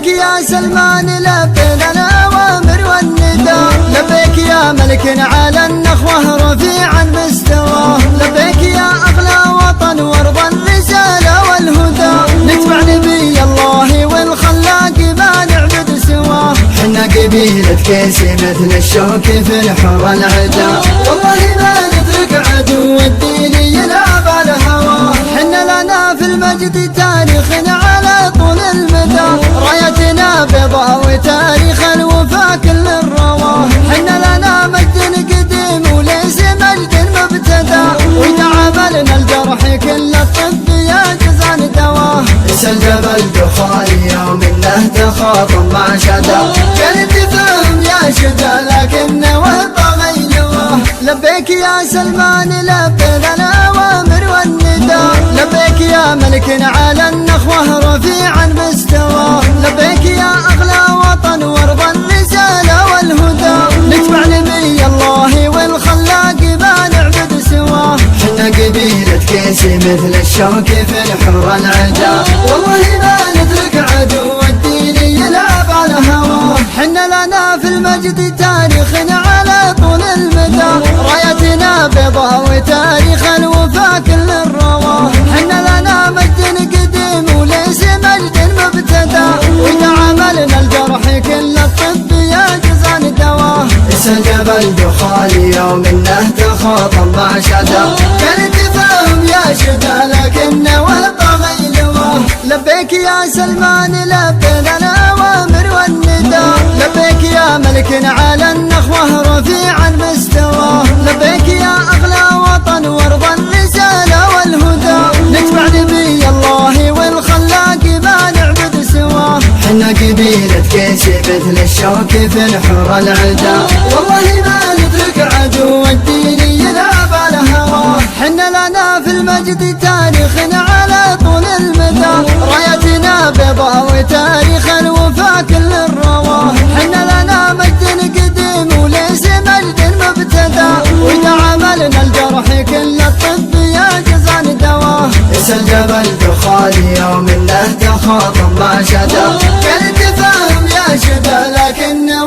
لبيك يا سلمان لبينا الأوامر والنداء، لبيك يا ملك على النخوة رفيعا مستواه، لبيك يا أغلى وطن وارض الرسالة والهدى، نتبع نبي الله والخلاق ما نعبد سواه، حنا قبيلة كيسي مثل الشوك في الحور العدا، والله ما نترك عدو الدين يلعب على هواه، حنا لنا في المجد تاريخ على طول المدى، رايتنا بيضاء وتاريخ الوفا كل الرواه، حنا لنا مجد قديم وليس مجد مبتدى، وإذا عملنا الجرح كل الطب يا جزان دواه، اسأل جبل دخان يوم انه تخاطب مع شدا، كان تفهم يا شدا لكنه طغى نواه، لبيك يا سلمان لبينا الأوامر والنداء، لبيك يا ملك على النخوة رفيعا مستواه، لبيك يا أغلى وطن وارض الرسالة والهدى، نتبع نبي الله والخلاق ما نعبد سواه، حنا قبيلة كيسي مثل الشوك في الحور العدا، والله ما نترك عدو الدين يلعب على هواه، حنا لنا في المجد تاريخ على طول المدى، رايتنا بيضاء وتاريخ الوفا كل الرواه، حنا لنا مجد قديم وليس مجد مبتدى، وإذا عملنا الجرح كل الطب يا جزان دواه، اسأل جبل دخان يوم انه تخاطب مع شدا، كان تفهم يا شدا لكنه طغى نواه، لبيك يا سلمان لبينا الأوامر والنداء، لبيك يا ملك على النخوة رفيعا مستواه، لبيك يا أغلى وطن وارض الرسالة والهدى، نتبع نبي الله والخلاق ما نعبد سواه، حنا قبيلة كيسي مثل الشوك في الحور العدا، والله ما نترك عدو الدين يلعب على هواه، حنا لنا في المجد تاريخ على طول المدى، رايتنا بيضاء وتاريخ الوفا كل الرواه، حنا لنا مجد قديم وليس مجد مبتدى، وإذا عملنا الجرح كل الطب يا جزان دواه، اسأل جبل دخان يوم انه تخاطب مع شدا، كان تفهم يا شدا لكنه